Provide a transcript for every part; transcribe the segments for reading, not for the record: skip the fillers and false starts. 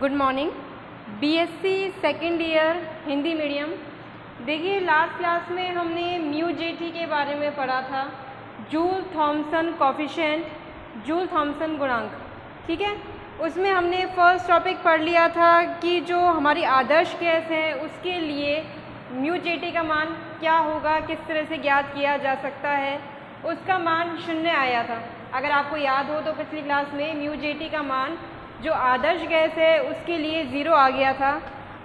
Good morning. BSc second year Hindi medium. देखिए, last class में हमने म्यू जेटी के बारे में पढ़ा था, Joule Thomson coefficient, Joule Thomson गुणांक। ठीक है, उसमें हमने फर्स्ट टॉपिक पढ़ लिया था कि जो हमारी आदर्श गैस है उसके लिए म्यू जेटी का मान क्या होगा, किस तरह से ज्ञात किया जा सकता है। उसका मान 0 आया था। अगर आपको याद हो तो पिछली क्लास में म्यू जेटी का मान जो आदर्श गैस है उसके लिए 0 आ गया था।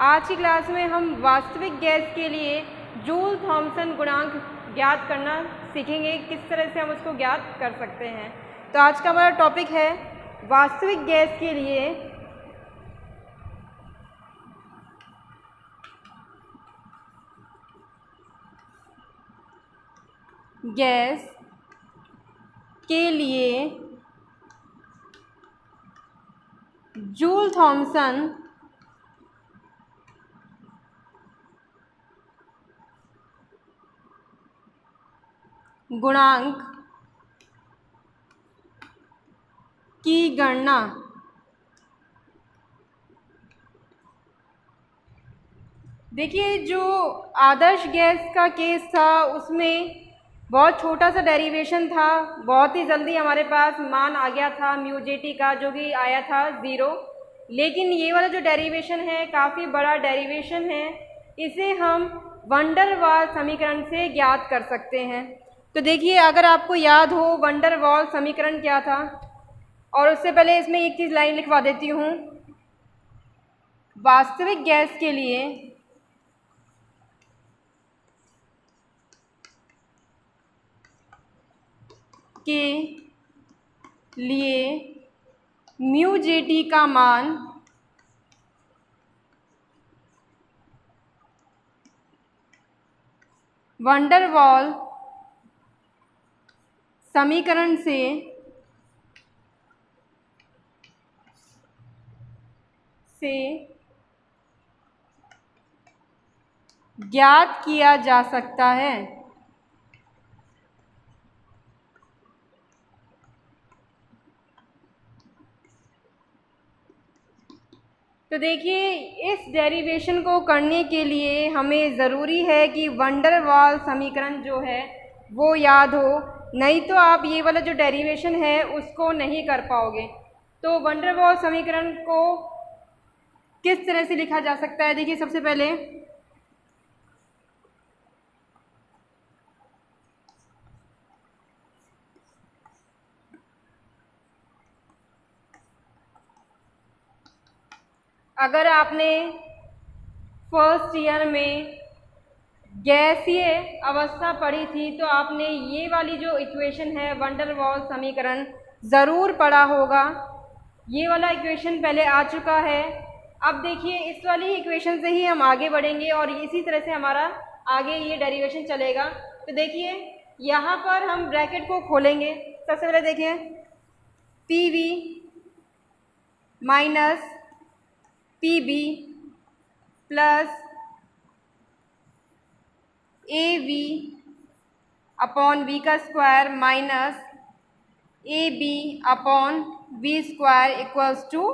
आज की क्लास में हम वास्तविक गैस के लिए जूल थॉमसन गुणांक ज्ञात करना सीखेंगे, किस तरह से हम उसको ज्ञात कर सकते हैं। तो आज का हमारा टॉपिक है वास्तविक गैस के लिए गैस के लिए जूल थॉमसन गुणांक की गणना। देखिए, जो आदर्श गैस का केस था उसमें बहुत छोटा सा डेरिवेशन था, बहुत ही जल्दी हमारे पास मान आ गया था म्यू जेटी का, जो कि आया था 0। लेकिन ये वाला जो डेरिवेशन है काफ़ी बड़ा डेरिवेशन है, इसे हम वंडर वाल समीकरण से ज्ञात कर सकते हैं। तो देखिए, अगर आपको याद हो वंडर वाल समीकरण क्या था, और उससे पहले इसमें एक चीज़ लाइन लिखवा देती हूँ। वास्तविक गैस के लिए म्यू जेटी का मान वंडर वाल समीकरण से ज्ञात किया जा सकता है। तो देखिए, इस डेरिवेशन को करने के लिए हमें ज़रूरी है कि वंडर वाल समीकरण जो है वो याद हो, नहीं तो आप ये वाला जो डेरिवेशन है उसको नहीं कर पाओगे। तो वंडर वाल समीकरण को किस तरह से लिखा जा सकता है, देखिए सबसे पहले अगर आपने फर्स्ट ईयर में गैसीय अवस्था पढ़ी थी तो आपने ये वाली जो इक्वेशन है वंडर वाल समीकरण ज़रूर पढ़ा होगा। ये वाला इक्वेशन पहले आ चुका है। अब देखिए, इस वाली इक्वेशन से ही हम आगे बढ़ेंगे और इसी तरह से हमारा आगे ये डेरिवेशन चलेगा। तो देखिए, यहाँ पर हम ब्रैकेट को खोलेंगे। सबसे पहले देखिए, P V minus P B plus A V upon V का square minus A B upon V square equals to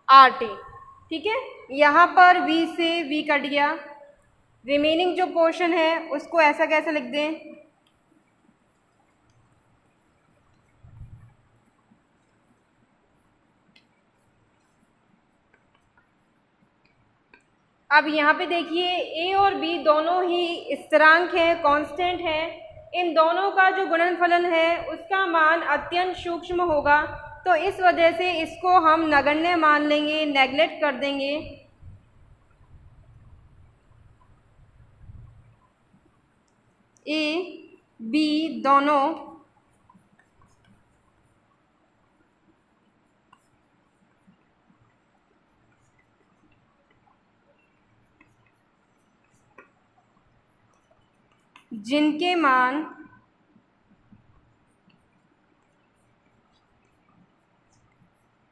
R T. ठीक है, यहाँ पर v से v कट गया, रिमेनिंग जो पोर्शन है उसको ऐसा कैसे लिख दें, अब यहाँ पे देखिए a और b दोनों ही स्थिरांक हैं, कांस्टेंट हैं। इन दोनों का जो गुणनफलन है उसका मान अत्यंत सूक्ष्म होगा, तो इस वजह से इसको हम नगण्य मान लेंगे, नेगलेक्ट कर देंगे। ए बी दोनों जिनके मान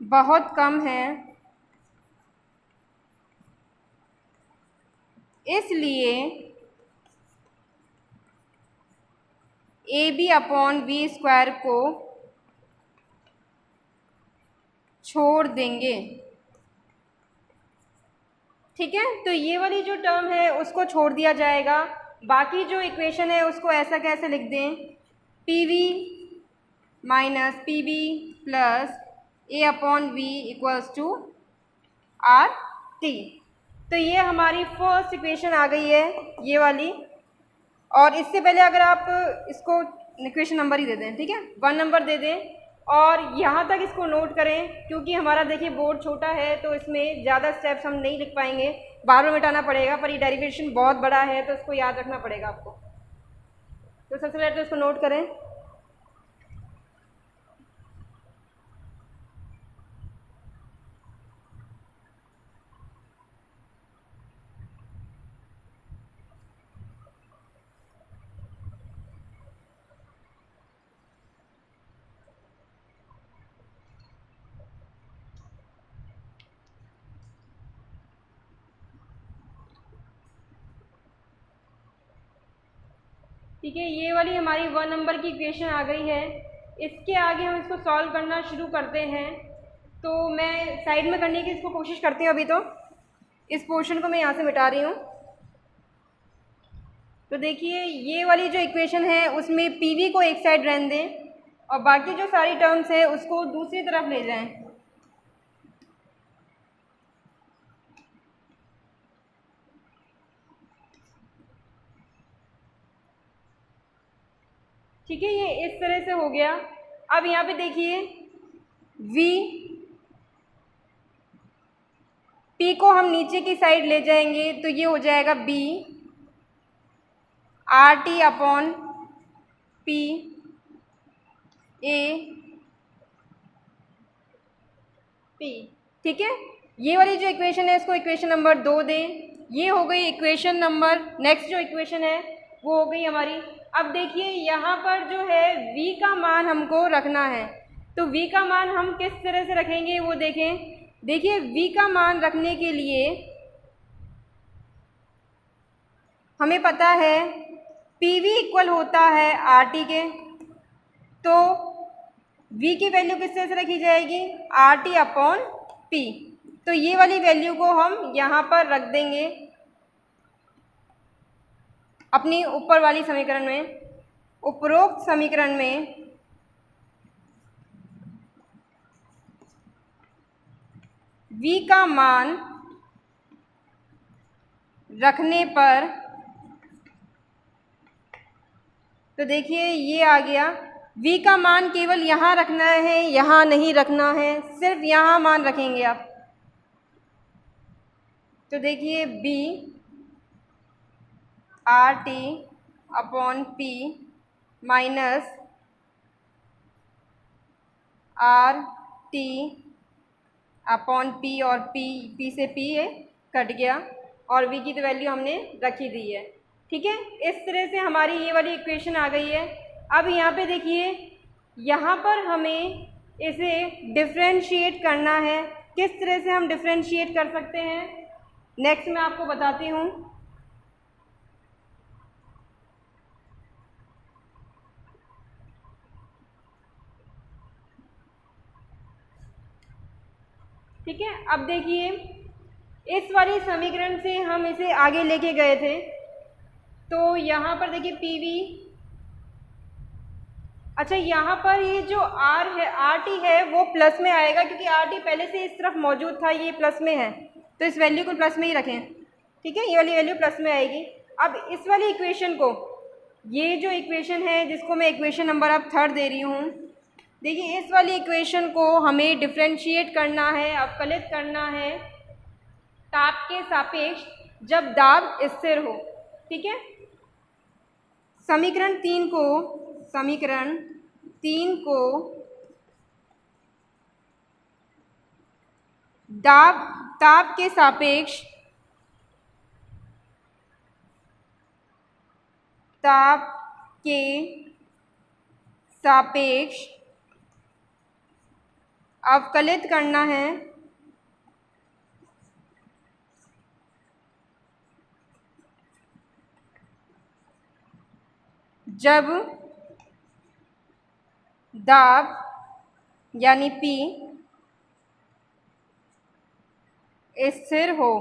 बहुत कम हैं, इसलिए A B upon V square को छोड़ देंगे। ठीक है, तो ये वाली जो टर्म है उसको छोड़ दिया जाएगा। बाकी जो इक्वेशन है उसको ऐसा कैसे लिख दें, P V minus P B plus A upon V equals to R T. तो ये हमारी फर्स्ट इक्वेशन आ गई है, ये वाली। और इससे पहले अगर आप इसको इक्वेशन नंबर ही दे दें, ठीक है, 1 नंबर दे दें और यहाँ तक इसको नोट करें, क्योंकि हमारा देखिए बोर्ड छोटा है तो इसमें ज़्यादा स्टेप्स हम नहीं लिख पाएंगे, बार बार मिटाना पड़ेगा, पर ये डेरिवेशन बहुत बड़ा है तो इसको याद रखना पड़ेगा आपको। तो सबसे पहले तो इसको नोट करें। ठीक है, ये वाली हमारी 1 नंबर की इक्वेशन आ गई है। इसके आगे हम इसको सॉल्व करना शुरू करते हैं। तो मैं साइड में करने की इसको कोशिश करती हूँ। अभी तो इस पोर्शन को मैं यहाँ से मिटा रही हूँ। तो देखिए ये वाली जो इक्वेशन है उसमें पी वी को एक साइड रहने दें और बाकी जो सारी टर्म्स है उसको दूसरी तरफ ले जाएं। ठीक है, ये इस तरह से हो गया। अब यहाँ पे देखिए v p को हम नीचे की साइड ले जाएंगे तो ये हो जाएगा b R T upon P A P. ठीक है, ये वाली जो इक्वेशन है इसको इक्वेशन नंबर 2 दें। ये हो गई इक्वेशन नंबर। नेक्स्ट जो इक्वेशन है वो हो गई हमारी। अब देखिए यहाँ पर जो है v का मान हमको रखना है, तो v का मान हम किस तरह से रखेंगे वो देखें। देखिए v का मान रखने के लिए हमें पता है pv इक्वल होता है RT के, तो v की वैल्यू किस तरह से रखी जाएगी, RT अपॉन P। तो ये वाली वैल्यू को हम यहाँ पर रख देंगे अपनी ऊपर वाली समीकरण में। उपरोक्त समीकरण में v का मान रखने पर, तो देखिए ये आ गया। v का मान केवल यहाँ रखना है, यहाँ नहीं रखना है, सिर्फ यहाँ मान रखेंगे आप। तो देखिए b R T upon P minus R T upon P, और पी से पी है कट गया, और v की तो वैल्यू हमने रखी दी है। ठीक है, इस तरह से हमारी ये वाली इक्वेशन आ गई है। अब यहाँ पे देखिए यहाँ पर हमें इसे डिफरेंशिएट करना है। किस तरह से हम डिफरेंशिएट कर सकते हैं नेक्स्ट मैं आपको बताती हूँ। ठीक है, अब देखिए इस वाली समीकरण से हम इसे आगे लेके गए थे, तो यहाँ पर देखिए पी वी, अच्छा यहाँ पर ये जो आर है, आर टी है, वो प्लस में आएगा क्योंकि आर टी पहले से इस तरफ मौजूद था, ये प्लस में है, तो इस वैल्यू को प्लस में ही रखें। ठीक है, ये वाली वैल्यू प्लस में आएगी। अब इस वाली इक्वेशन को, ये जो इक्वेशन है जिसको मैं इक्वेशन नंबर अब 3 दे रही हूँ, देखिए इस वाली इक्वेशन को हमें डिफरेंशिएट करना है, अवकलित करना है ताप के सापेक्ष जब दाब स्थिर हो। ठीक है, समीकरण 3 को ताप के सापेक्ष अवकलित करना है जब दाब यानी P स्थिर हो।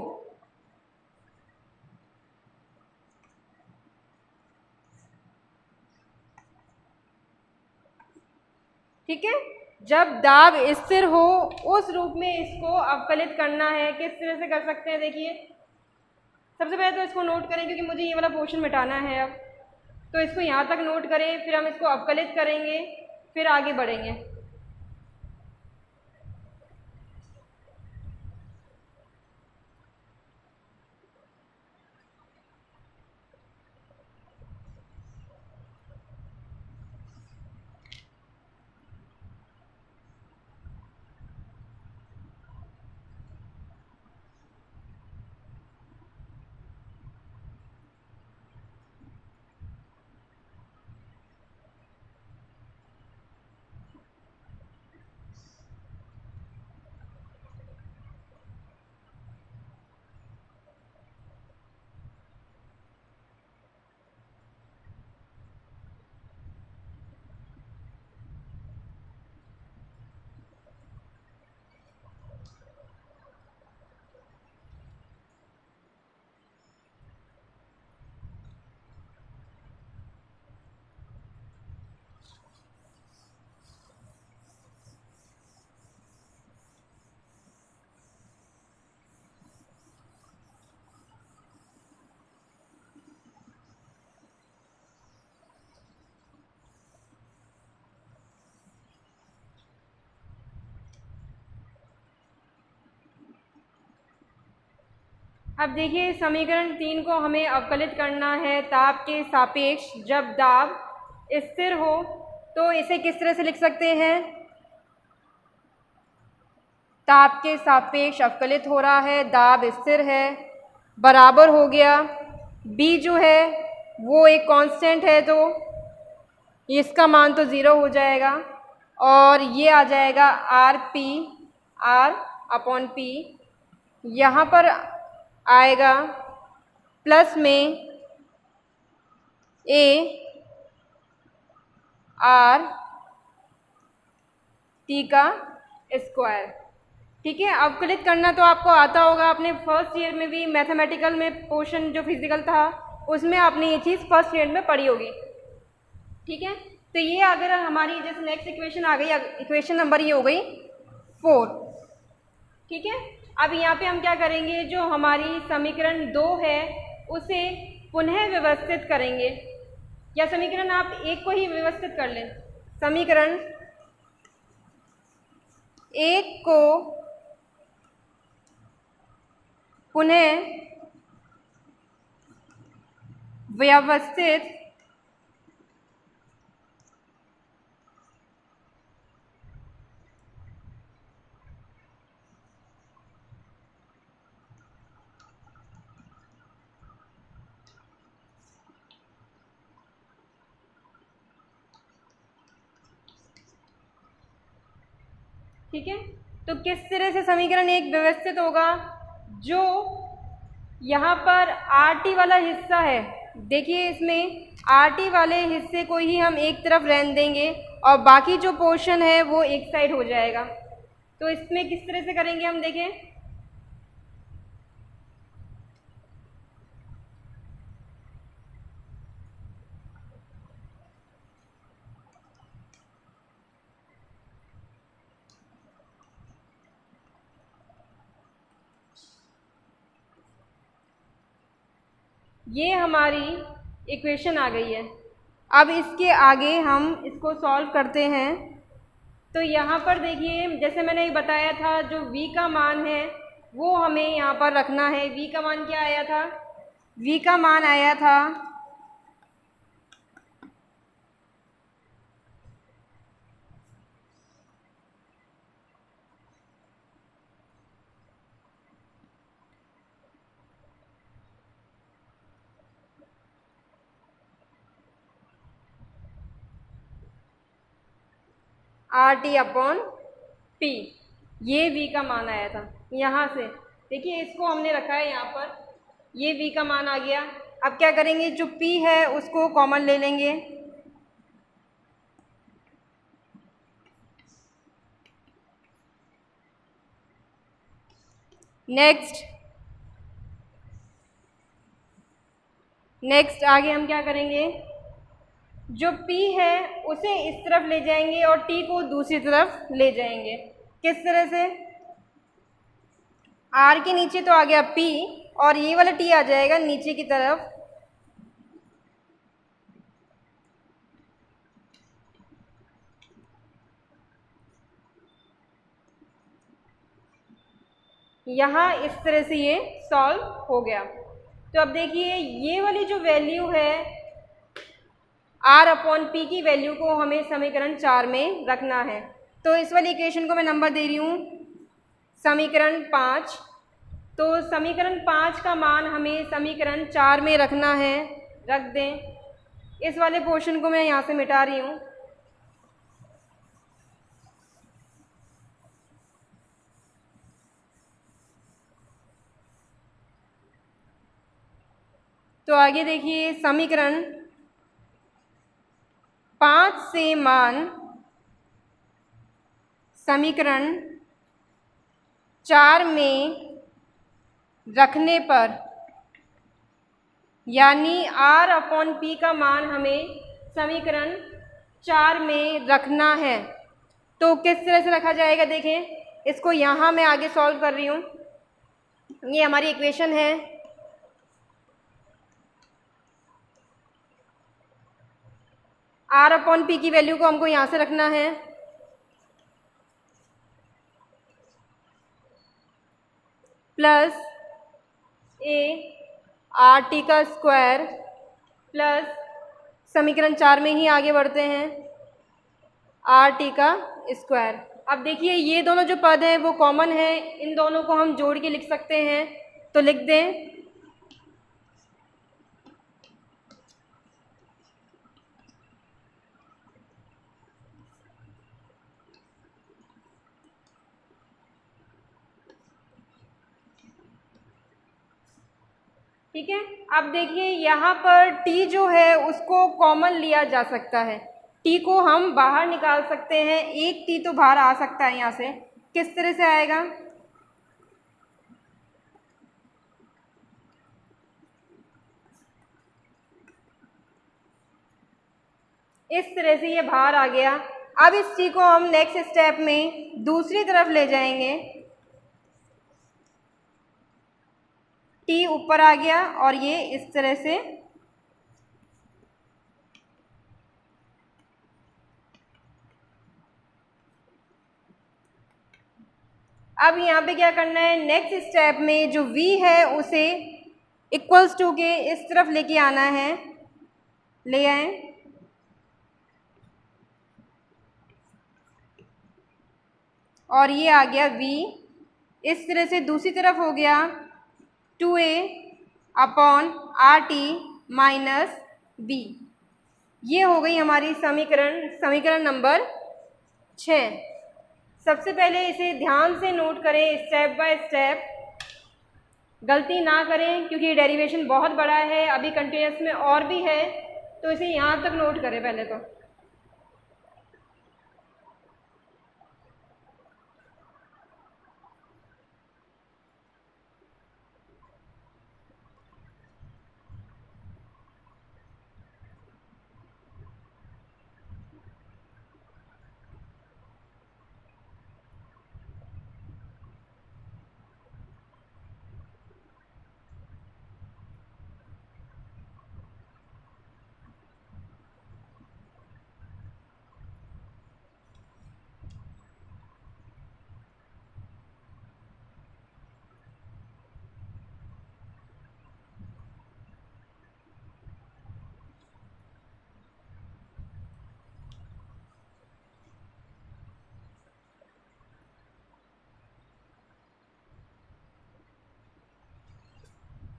ठीक है, जब दाब स्थिर हो उस रूप में इसको अवकलित करना है। किस तरह से कर सकते हैं, देखिए सबसे पहले तो इसको नोट करें क्योंकि मुझे ये वाला पोर्शन मिटाना है अब। तो इसको यहाँ तक नोट करें, फिर हम इसको अवकलित करेंगे, फिर आगे बढ़ेंगे। अब देखिए समीकरण 3 को हमें अवकलित करना है ताप के सापेक्ष। जब दाब स्थिर हो तो इसे किस तरह से लिख सकते हैं, ताप के सापेक्ष अवकलित हो रहा है, दाब स्थिर है, बराबर हो गया B जो है वो एक कांस्टेंट है तो इसका मान तो ज़ीरो हो जाएगा और ये आ जाएगा R/P। यहाँ पर आएगा प्लस में AR/T²। ठीक है, अवकलित करना तो आपको आता होगा, अपने फर्स्ट ईयर में भी मैथमेटिकल में पोर्शन जो फिजिकल था उसमें आपने ये चीज़ फर्स्ट ईयर में पढ़ी होगी। ठीक है, तो ये अगर हमारी जैसे नेक्स्ट इक्वेशन आ गई, इक्वेशन नंबर ये हो गई 4। ठीक है, अब यहाँ पे हम क्या करेंगे, जो हमारी समीकरण 2 है उसे पुनः व्यवस्थित करेंगे, या समीकरण आप एक को ही व्यवस्थित कर लें। समीकरण 1 को पुनः व्यवस्थित ठीक है, तो किस तरह से समीकरण 1 व्यवस्थित होगा, जो यहाँ पर RT वाला हिस्सा है, देखिए इसमें RT वाले हिस्से को ही हम एक तरफ रहने देंगे और बाकी जो पोर्शन है वो एक साइड हो जाएगा। तो इसमें किस तरह से करेंगे हम देखें, ये हमारी इक्वेशन आ गई है। अब इसके आगे हम इसको सॉल्व करते हैं। तो यहाँ पर देखिए जैसे मैंने बताया था, जो v का मान है वो हमें यहाँ पर रखना है। v का मान क्या आया था, v का मान आया था RT/P। ये v का मान आया था। यहाँ से देखिए इसको हमने रखा है यहाँ पर, ये v का मान आ गया। अब क्या करेंगे, जो p है उसको कॉमन ले लेंगे, नेक्स्ट आगे हम क्या करेंगे, जो P है उसे इस तरफ ले जाएंगे और T को दूसरी तरफ ले जाएंगे। किस तरह से, R के नीचे तो आ गया P और ये वाला T आ जाएगा नीचे की तरफ। यहाँ इस तरह से ये सॉल्व हो गया। तो अब देखिए ये वाली जो वैल्यू है R/P की वैल्यू को हमें समीकरण 4 में रखना है। तो इस वाली इक्वेशन को मैं नंबर दे रही हूँ समीकरण 5। तो समीकरण 5 का मान हमें समीकरण 4 में रखना है, रख दें। इस वाले पोर्शन को मैं यहाँ से मिटा रही हूँ। तो आगे देखिए समीकरण 5 से मान समीकरण 4 में रखने पर, यानी R/P का मान हमें समीकरण 4 में रखना है। तो किस तरह से रखा जाएगा, देखें। इसको यहाँ मैं आगे सॉल्व कर रही हूँ। ये हमारी इक्वेशन है। R/P की वैल्यू को हमको यहाँ से रखना है। प्लस RT का स्क्वायर प्लस समीकरण 4 में ही आगे बढ़ते हैं RT का स्क्वायर। अब देखिए ये दोनों जो पद हैं वो कॉमन है, इन दोनों को हम जोड़ के लिख सकते हैं। तो लिख दें ठीक है। अब देखिए यहाँ पर T जो है उसको कॉमन लिया जा सकता है, T को हम बाहर निकाल सकते हैं। एक T तो बाहर आ सकता है यहाँ से। किस तरह से आएगा, इस तरह से ये बाहर आ गया। अब इस T को हम नेक्स्ट स्टेप में दूसरी तरफ ले जाएंगे। T ऊपर आ गया और ये इस तरह से अब यहाँ पे क्या करना है, नेक्स्ट स्टेप में जो V है उसे इक्वल्स टू के इस तरफ लेके आना है। ले आए, और ये आ गया V। इस तरह से दूसरी तरफ हो गया 2a/RT माइनस B। ये हो गई हमारी समीकरण नंबर 6। सबसे पहले इसे ध्यान से नोट करें, स्टेप बाय स्टेप, गलती ना करें क्योंकि डेरिवेशन बहुत बड़ा है। अभी कंटिन्यूस में और भी है, तो इसे यहाँ तक नोट करें पहले तो।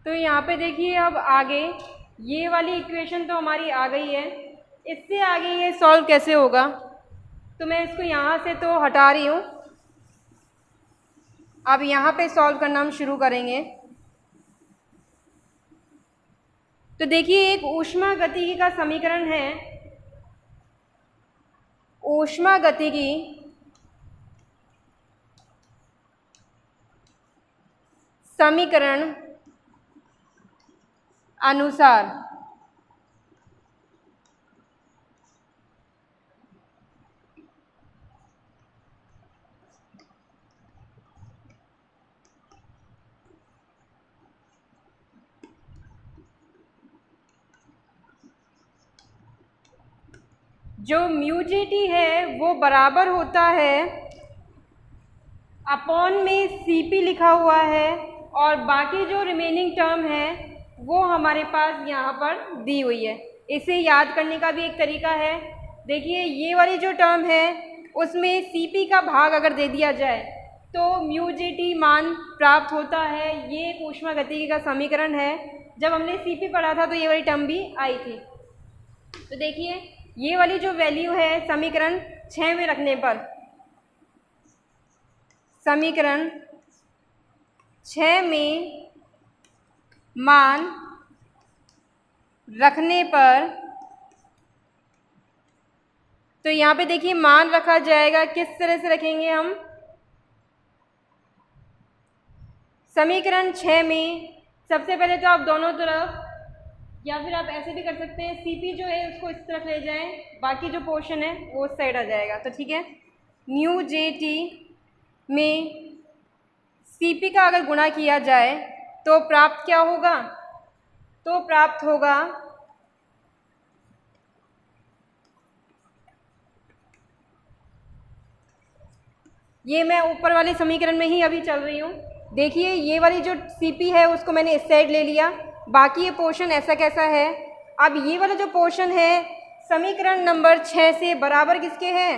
तो यहाँ पे देखिए अब आगे ये वाली इक्वेशन तो हमारी आ गई है, इससे आगे ये सॉल्व कैसे होगा। तो मैं इसको यहाँ से तो हटा रही हूँ। अब यहाँ पे सॉल्व करना हम शुरू करेंगे। तो देखिए एक ऊष्मागतिकी का समीकरण है। ऊष्मागतिकी समीकरण अनुसार जो म्यू जे टी है वो बराबर होता है अपॉन में सी पी लिखा हुआ है और बाकी जो रिमेनिंग टर्म है वो हमारे पास यहाँ पर दी हुई है। इसे याद करने का भी एक तरीका है। देखिए ये वाली जो टर्म है उसमें सी पी का भाग अगर दे दिया जाए तो म्यू जे टी मान प्राप्त होता है। ये एक ऊष्मागतिकी का समीकरण है। जब हमने सी पी पढ़ा था तो ये वाली टर्म भी आई थी। तो देखिए ये वाली जो वैल्यू है समीकरण 6 में रखने पर, समीकरण 6 में मान रखने पर, तो यहाँ पे देखिए मान रखा जाएगा। किस तरह से रखेंगे हम? समीकरण 6 में सबसे पहले तो आप दोनों तरफ, या फिर आप ऐसे भी कर सकते हैं, सीपी जो है उसको इस तरफ ले जाएं, बाकी जो पोर्शन है वो उस साइड आ जाएगा। तो ठीक है, म्यू जे टी में सीपी का अगर गुणा किया जाए तो प्राप्त क्या होगा? तो प्राप्त होगा ये, मैं ऊपर वाले समीकरण में ही अभी चल रही हूँ। देखिए ये वाली जो सीपी है उसको मैंने इस साइड ले लिया, बाकी ये पोर्शन ऐसा कैसा है। अब ये वाला जो पोर्शन है समीकरण नंबर 6 से बराबर किसके है?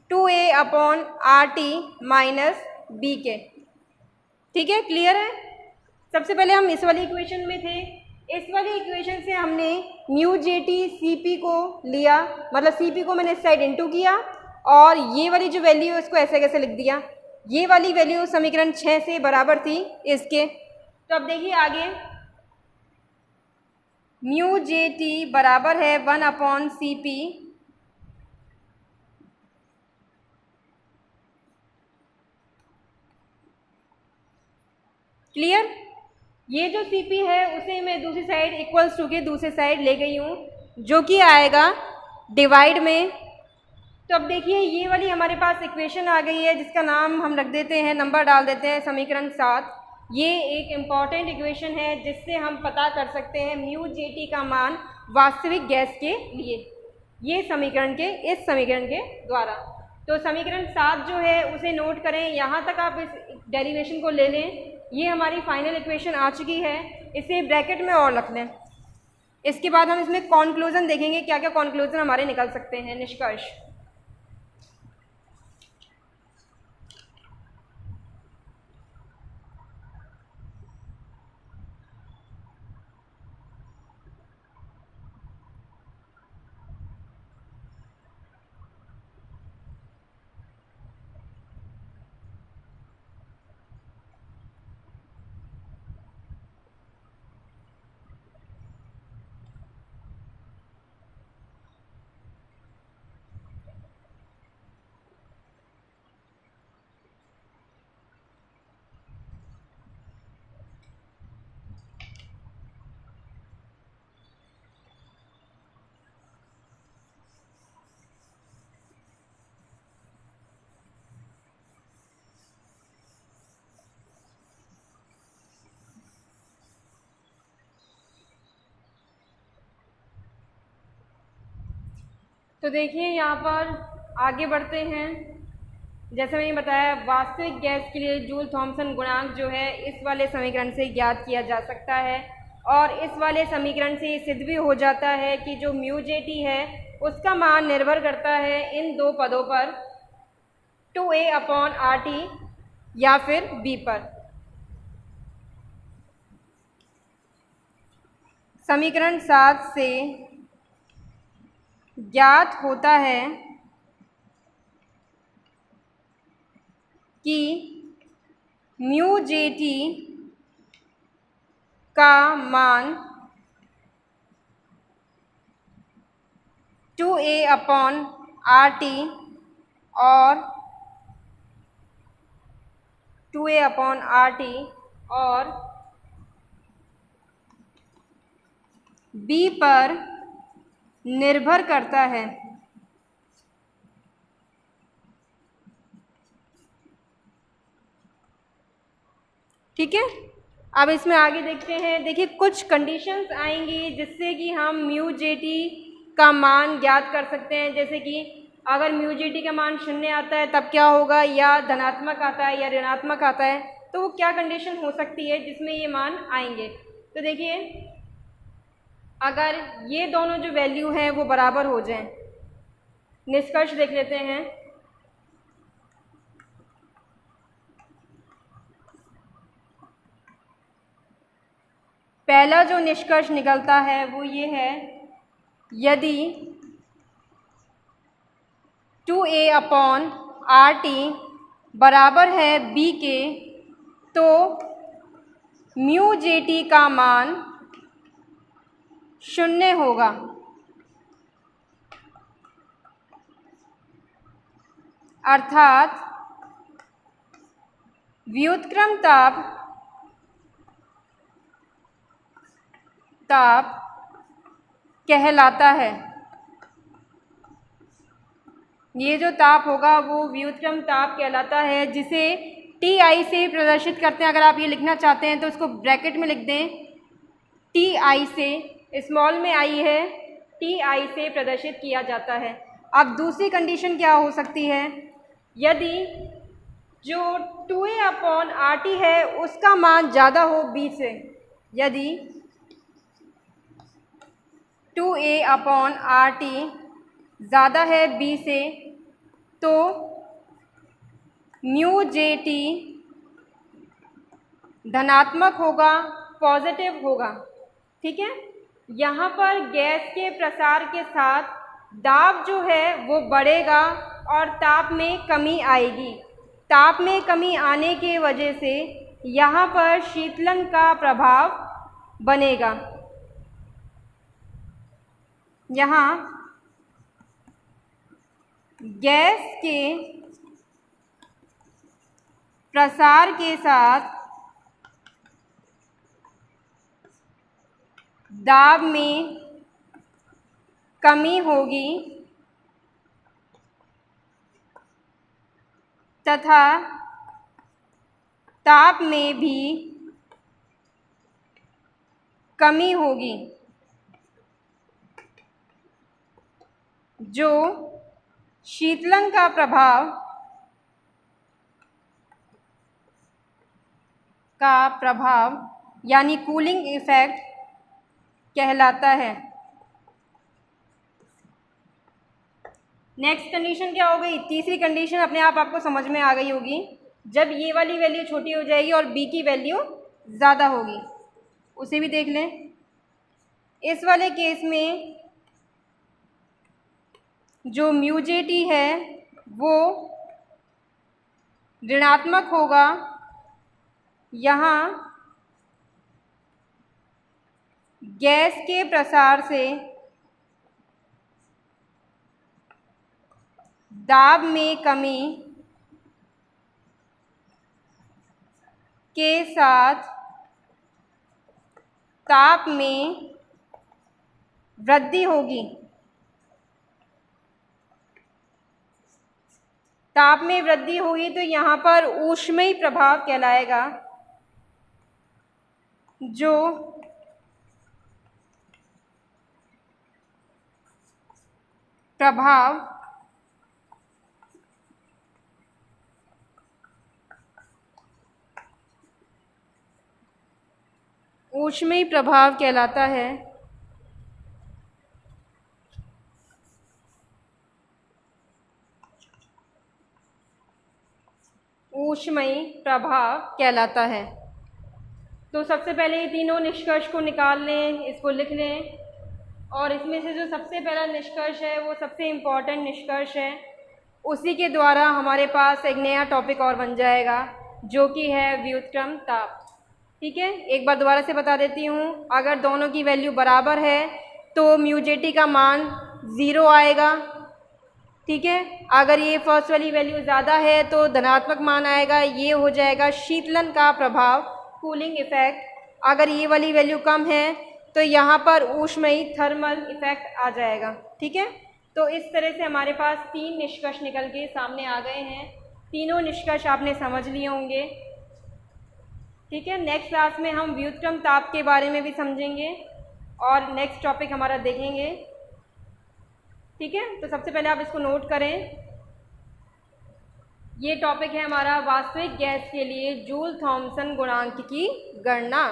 2a upon R T minus B के। ठीक है, क्लियर है। सबसे पहले हम इस वाली इक्वेशन में थे। इस वाली इक्वेशन से हमने म्यू जे टी सी पी को लिया, मतलब सी पी को मैंने इस साइड इंटू किया और ये वाली जो वैल्यू है उसको ऐसे कैसे लिख दिया। ये वाली वैल्यू समीकरण 6 से बराबर थी इसके। तो अब देखिए आगे, म्यू जे टी बराबर है 1 अपॉन सी पी, क्लियर। ये जो सी पी है उसे मैं दूसरी साइड इक्वल्स टू के दूसरी साइड ले गई हूँ, जो कि आएगा डिवाइड में। तो अब देखिए ये वाली हमारे पास इक्वेशन आ गई है जिसका नाम हम रख देते हैं, नंबर डाल देते हैं समीकरण 7। ये एक इम्पॉर्टेंट इक्वेशन है जिससे हम पता कर सकते हैं म्यू जे टी का मान वास्तविक गैस के लिए, ये समीकरण के, इस समीकरण के द्वारा। तो समीकरण 7 जो है उसे नोट करें, यहाँ तक आप इस डेरिवेशन को ले लें। ये हमारी फाइनल इक्वेशन आ चुकी है, इसे ब्रैकेट में और रख लें। इसके बाद हम इसमें कॉन्क्लूजन देखेंगे, क्या क्या कॉन्क्लूजन हमारे निकल सकते हैं, निष्कर्ष। तो देखिए यहाँ पर आगे बढ़ते हैं। जैसे मैंने बताया वास्तविक गैस के लिए जूल थॉमसन गुणांक जो है इस वाले समीकरण से ज्ञात किया जा सकता है, और इस वाले समीकरण से ये सिद्ध भी हो जाता है कि जो म्यू जे टी है उसका मान निर्भर करता है इन दो पदों पर, 2a अपॉन आर टी या फिर b पर। समीकरण 7 से ज्ञात होता है कि म्यू जे टी का मान 2a अपॉन आर टी और 2A/RT और B पर निर्भर करता है। ठीक है, अब इसमें आगे देखते हैं। देखिए कुछ कंडीशंस आएंगी जिससे कि हम म्यू जे टी का मान ज्ञात कर सकते हैं। जैसे कि अगर म्यू जे टी का मान 0 आता है तब क्या होगा, या धनात्मक आता है या ऋणात्मक आता है, तो वो क्या कंडीशन हो सकती है जिसमें ये मान आएंगे। तो देखिए अगर ये दोनों जो वैल्यू हैं वो बराबर हो जाएं, निष्कर्ष देख लेते हैं। पहला जो निष्कर्ष निकलता है वो ये है, यदि 2A/RT बराबर है B के, तो म्यू जे टी का मान 0 होगा। अर्थात व्युत्क्रम ताप कहलाता है। ये जो ताप होगा वो व्युत्क्रम ताप कहलाता है, जिसे TI से प्रदर्शित करते हैं। अगर आप ये लिखना चाहते हैं तो उसको ब्रैकेट में लिख दें, TI से, स्मॉल में आई है, TI से प्रदर्शित किया जाता है। अब दूसरी कंडीशन क्या हो सकती है, यदि जो 2A/RT है उसका मान ज़्यादा हो B से। यदि 2A/RT ज़्यादा है B से, तो म्यू जे टी धनात्मक होगा, पॉजिटिव होगा। ठीक है, यहाँ पर गैस के प्रसार के साथ दाब जो है वो बढ़ेगा और ताप में कमी आएगी। ताप में कमी आने के वजह से यहाँ पर शीतलन का प्रभाव बनेगा। यहाँ गैस के प्रसार के साथ दाब में कमी होगी तथा ताप में भी कमी होगी, जो शीतलन का प्रभाव यानी कूलिंग इफेक्ट कहलाता है। नेक्स्ट कंडीशन क्या हो गई, तीसरी कंडीशन अपने आप आपको समझ में आ गई होगी। जब ये वाली वैल्यू छोटी हो जाएगी और B की वैल्यू ज़्यादा होगी, उसे भी देख लें। इस वाले केस में जो म्यू जे टी है वो ऋणात्मक होगा। यहाँ गैस के प्रसार से दाब में कमी के साथ ताप में वृद्धि होगी। ताप में वृद्धि होगी तो यहाँ पर ऊष्मीय प्रभाव कहलाएगा, जो प्रभाव ऊष्मीय प्रभाव कहलाता है। ऊष्मीय प्रभाव कहलाता है। तो सबसे पहले ये तीनों निष्कर्ष को निकाल लें, इसको लिख लें, और इसमें से जो सबसे पहला निष्कर्ष है वो सबसे इम्पॉर्टेंट निष्कर्ष है। उसी के द्वारा हमारे पास एक नया टॉपिक और बन जाएगा, जो कि है व्युत्क्रम ताप। ठीक है, एक बार दोबारा से बता देती हूँ। अगर दोनों की वैल्यू बराबर है तो म्यू जे टी का मान 0 आएगा। ठीक है। अगर ये फर्स्ट वाली वैल्यू ज़्यादा है तो धनात्मक मान आएगा, ये हो जाएगा शीतलन का प्रभाव, कूलिंग इफेक्ट। अगर ये वाली वैल्यू कम है तो यहाँ पर ऊष्मयी थर्मल इफेक्ट आ जाएगा। ठीक है, तो इस तरह से हमारे पास 3 निष्कर्ष निकल के सामने आ गए हैं। तीनों निष्कर्ष आपने समझ लिए होंगे। ठीक है, नेक्स्ट क्लास में हम व्युत्क्रम ताप के बारे में भी समझेंगे और नेक्स्ट टॉपिक हमारा देखेंगे। ठीक है, तो सबसे पहले आप इसको नोट करें। ये टॉपिक है हमारा वास्तविक गैस के लिए जूल थॉम्सन गुणांक की गणना।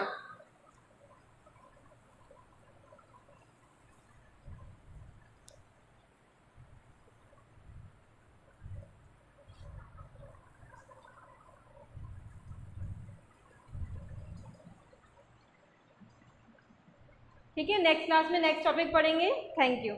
ठीक है, नेक्स्ट क्लास में नेक्स्ट टॉपिक पढ़ेंगे। Thank you.